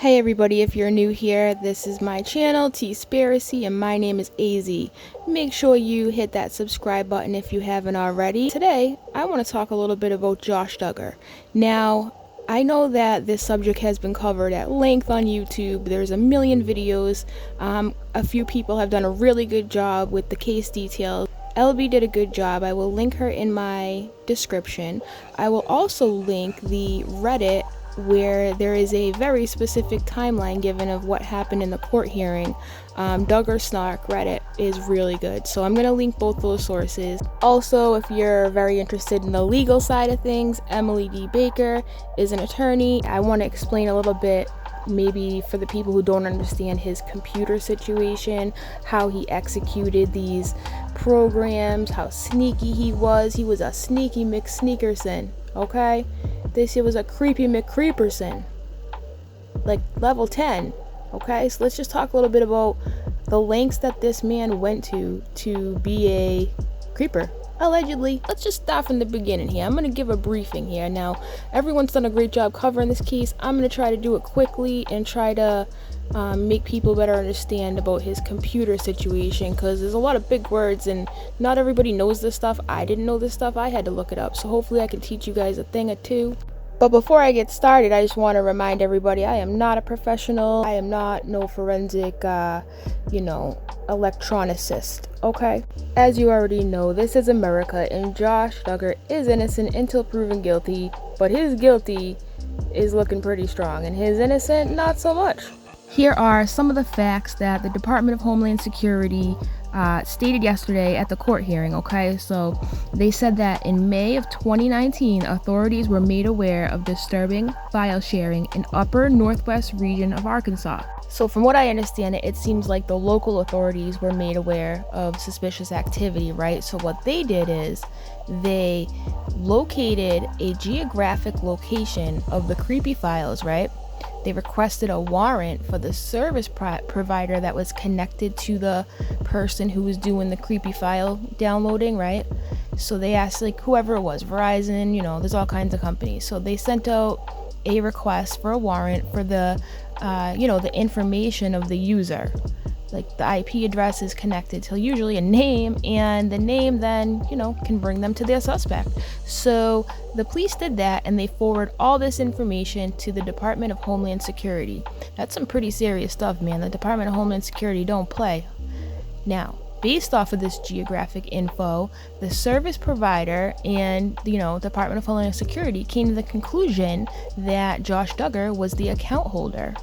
Hey everybody, if you're new here, this is my channel, T-Spiracy, and my name is AZ. Make sure you hit that subscribe button if you haven't already. Today, I want to talk a little bit about Josh Duggar. Now, I know that this subject has been covered at length on YouTube. There's a million videos. A few people have done a really good job with the case details. LB did a good job. I will link her in my description. I will also link the Reddit where there is a very specific timeline given of what happened in the court hearing. Duggarsnark Reddit is really good, so I'm going to link both those sources. Also, if you're very interested in the legal side of things, Emily D. Baker is an attorney. I want to explain a little bit, maybe for the people who don't understand his computer situation, how he executed these programs, how sneaky he was. He was a sneaky McSneakerson, okay? This was a creepy McCreeperson, like level 10, okay? So let's just talk a little bit about the lengths that this man went to be a creeper, allegedly. Let's just start from the beginning here. I'm going to give a briefing here. Now, everyone's done a great job covering this case. I'm going to try to do it quickly and try to make people better understand about his computer situation, because there's a lot of big words and not everybody knows this stuff. I didn't know this stuff. I had to look it up, so hopefully I can teach you guys a thing or two. But before I get started, I just want to remind everybody, I am not a professional. I am not no forensic electronicist, okay? As you already know, this is America, and Josh Duggar is innocent until proven guilty, but his guilty is looking pretty strong, and his innocent, not so much. Here are some of the facts that the Department of Homeland Security stated yesterday at the court hearing, okay? So they said that in May of 2019, authorities were made aware of disturbing file sharing in upper northwest region of Arkansas. So from what I understand, it seems like the local authorities were made aware of suspicious activity, right? So what they did is they located a geographic location of the creepy files, right? They requested a warrant for the service provider that was connected to the person who was doing the creepy file downloading, right? So they asked, like, whoever it was, Verizon, there's all kinds of companies. So they sent out a request for a warrant for the, the information of the user. Like the IP address is connected to usually a name, and the name then, can bring them to their suspect. So the police did that, and they forward all this information to the Department of Homeland Security. That's some pretty serious stuff, man. The Department of Homeland Security don't play. Now, based off of this geographic info, the service provider and, Department of Homeland Security came to the conclusion that Josh Duggar was the account holder.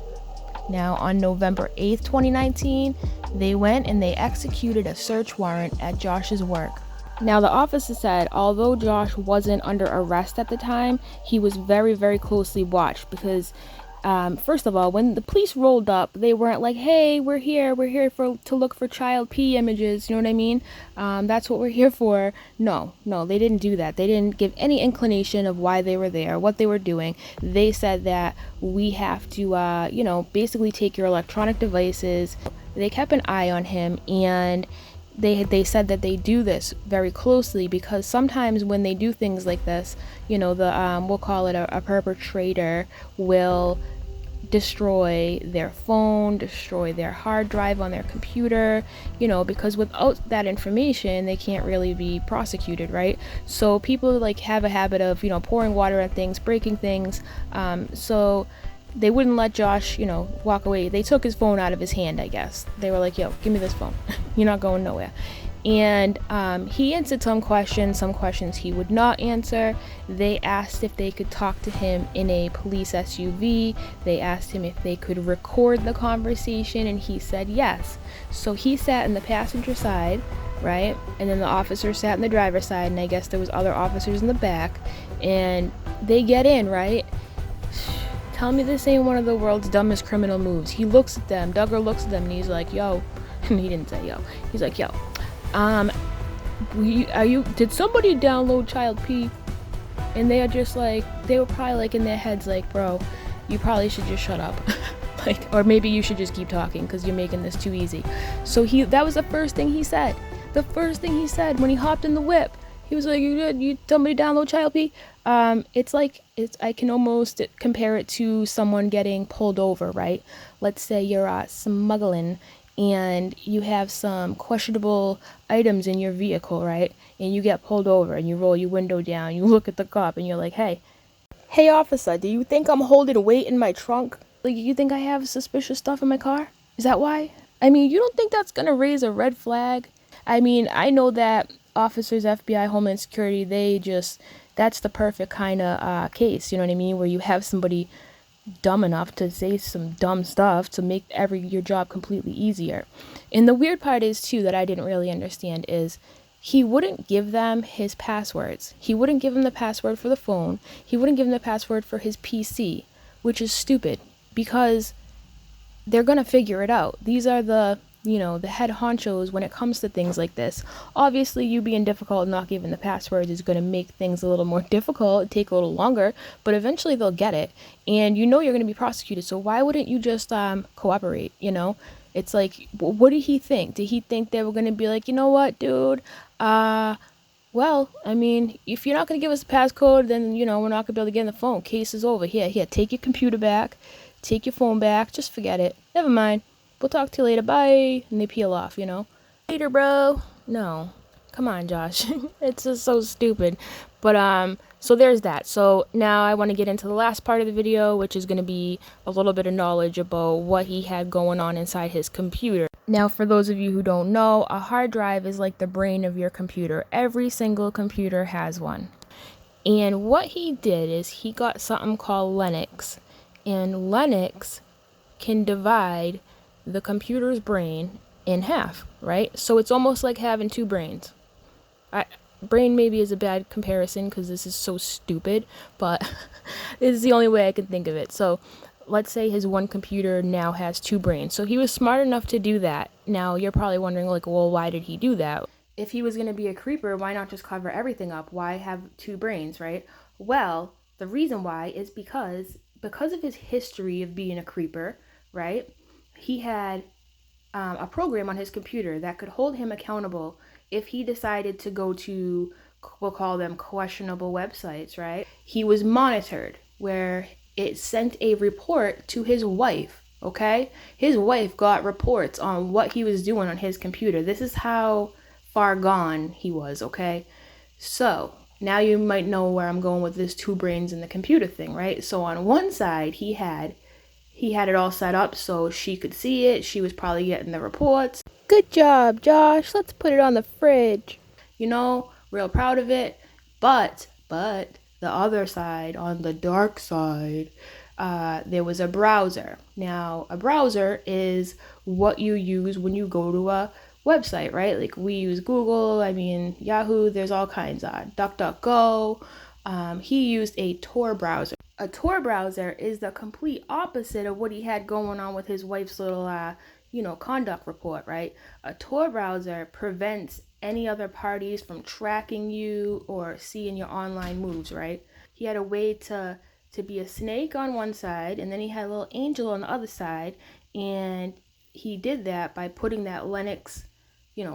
Now, on November 8th, 2019, they went and they executed a search warrant at Josh's work. Now, the officer said although Josh wasn't under arrest at the time, he was very, very closely watched because, first of all, when the police rolled up, they weren't like, hey, we're here to look for child P images, you know what I mean? That's what we're here for. No, they didn't do that. They didn't give any inclination of why they were there, what they were doing. They said that we have to, basically take your electronic devices. They kept an eye on him, and they said that they do this very closely because sometimes when they do things like this, we'll call it a perpetrator will destroy their phone, destroy their hard drive on their computer, because without that information, they can't really be prosecuted, right? So people have a habit of, pouring water at things, breaking things. So they wouldn't let Josh, walk away. They took his phone out of his hand, I guess. They were like, yo, give me this phone. You're not going nowhere. And he answered some questions he would not answer. They asked if they could talk to him in a police SUV. They asked him if they could record the conversation, and he said yes. So he sat in the passenger side, right? And then the officer sat in the driver's side, and I guess there was other officers in the back. And they get in, right? Tell me this ain't one of the world's dumbest criminal moves. He looks at them, Duggar looks at them, and he's like, yo, and he didn't say yo. He's like, yo, did somebody download child P? And they are just like, they were probably in their heads like, bro, you probably should just shut up. Or maybe you should just keep talking because you're making this too easy. So that was the first thing he said. The first thing he said when he hopped in the whip, He was like, you tell me to download Child P? I can almost compare it to someone getting pulled over, right? Let's say you're smuggling and you have some questionable items in your vehicle, right? And you get pulled over and you roll your window down, you look at the cop and you're like, hey officer, do you think I'm holding weight in my trunk? Like, you think I have suspicious stuff in my car? Is that why? I mean, you don't think that's gonna raise a red flag? I mean, I know that officers, FBI, Homeland Security, that's the perfect kind of case, you know what I mean? Where you have somebody dumb enough to say some dumb stuff to make your job completely easier. And the weird part is, too, that I didn't really understand is he wouldn't give them his passwords. He wouldn't give them the password for the phone. He wouldn't give them the password for his PC, which is stupid because they're going to figure it out. These are the head honchos when it comes to things like this. Obviously, you being difficult and not giving the passwords is going to make things a little more difficult, take a little longer, but eventually they'll get it. And you're going to be prosecuted, so why wouldn't you just cooperate, It's like, what did he think? Did he think they were going to be like, you know what, dude? Well, I mean, if you're not going to give us the passcode, then, we're not going to be able to get in the phone. Case is over. Here, take your computer back. Take your phone back. Just forget it. Never mind. We'll talk to you later. Bye. And they peel off, Later, bro. No. Come on, Josh. It's just so stupid. But, so there's that. So now I want to get into the last part of the video, which is going to be a little bit of knowledge about what he had going on inside his computer. Now, for those of you who don't know, a hard drive is like the brain of your computer. Every single computer has one. And what he did is he got something called Linux. And Linux can divide the computer's brain in half, right? So it's almost like having two brains. Brain maybe is a bad comparison because this is so stupid, but this is the only way I can think of it. So let's say his one computer now has two brains. So he was smart enough to do that. Now you're probably wondering, like, well, why did he do that? If he was going to be a creeper, why not just cover everything up? Why have two brains, right? Well, the reason why is because of his history of being a creeper, right? He had a program on his computer that could hold him accountable if he decided to go to, we'll call them questionable websites, right? He was monitored where it sent a report to his wife, okay? His wife got reports on what he was doing on his computer. This is how far gone he was, okay? So now you might know where I'm going with this two brains in the computer thing, right? So on one side, he had it all set up so she could see it. She was probably getting the reports. Good job, Josh. Let's put it on the fridge. Real proud of it. But the other side, on the dark side, there was a browser. Now, a browser is what you use when you go to a website, right? Like we use Google, Yahoo, there's all kinds of DuckDuckGo. He used a Tor browser. A Tor browser is the complete opposite of what he had going on with his wife's little, conduct report, right? A Tor browser prevents any other parties from tracking you or seeing your online moves, right? He had a way to be a snake on one side, and then he had a little angel on the other side, and he did that by putting that Linux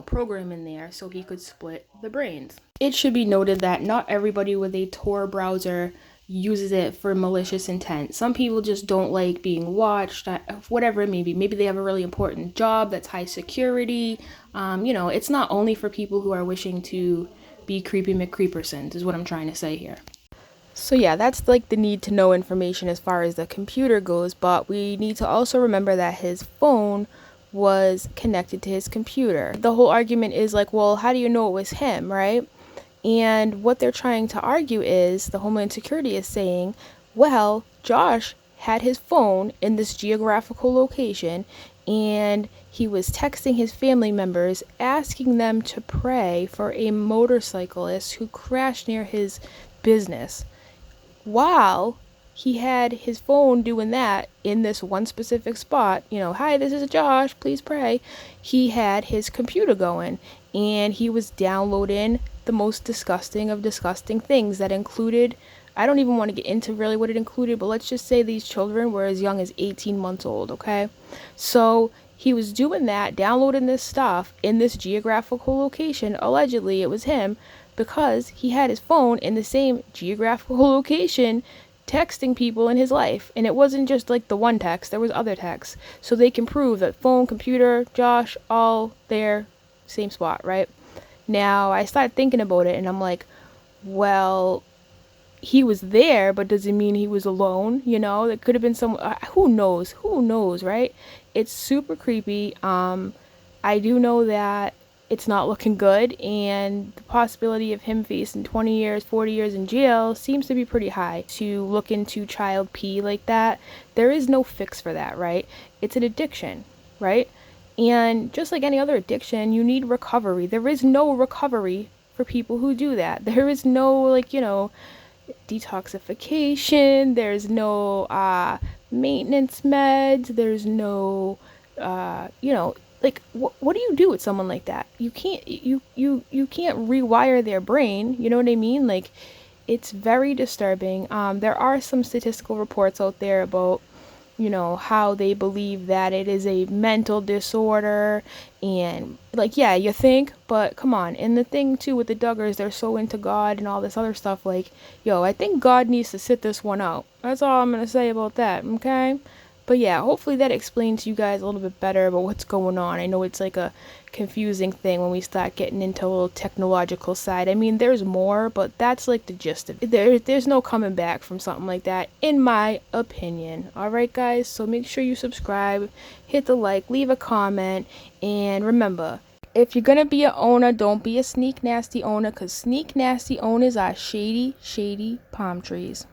program in there so he could split the brains. It should be noted that not everybody with a Tor browser uses it for malicious intent. Some people just don't like being watched, whatever it may be. Maybe they have a really important job that's high security. It's not only for people who are wishing to be creepy McCreepersons, is what I'm trying to say here. So yeah, that's like the need to know information as far as the computer goes, but we need to also remember that his phone was connected to his computer. The whole argument is like, well, how do you know it was him, right? And what they're trying to argue is, the Homeland Security is saying, well, Josh had his phone in this geographical location, and he was texting his family members, asking them to pray for a motorcyclist who crashed near his business. While he had his phone doing that in this one specific spot, hi, this is Josh, please pray. He had his computer going, and he was downloading the most disgusting of disgusting things that included, I don't even want to get into really what it included, but let's just say these children were as young as 18 months old, okay? So he was doing that, downloading this stuff in this geographical location, allegedly it was him, because he had his phone in the same geographical location texting people in his life. And it wasn't just like the one text, there was other texts. So they can prove that phone, computer, Josh, all there, same spot, right? Now I started thinking about it and I'm like, well, he was there, but does it mean he was alone? You know, it could have been some, who knows, right? It's super creepy. I do know that it's not looking good, and the possibility of him facing 20 years, 40 years in jail seems to be pretty high. To look into child P like that, there is no fix for that, right? It's an addiction, right? And just like any other addiction, you need recovery. There is no recovery for people who do that. There is no, like, you know, detoxification, there's no maintenance meds, there's no like what do you do with someone like that? You can't you can't rewire their brain, you know what I mean? Like, it's very disturbing. There are some statistical reports out there about, you know, how they believe that it is a mental disorder, and like, yeah, you think, but come on. And the thing too with the Duggars, they're so into God and all this other stuff. Like, yo, I think God needs to sit this one out. That's all I'm gonna say about that, okay? But yeah, hopefully that explains to you guys a little bit better about what's going on. I know it's like a confusing thing when we start getting into a little technological side. I mean, there's more, but that's like the gist of it. There's no coming back from something like that, in my opinion. Alright, guys, so make sure you subscribe, hit the like, leave a comment, and remember, if you're gonna be an owner, don't be a sneak nasty owner, because sneak nasty owners are shady, shady palm trees.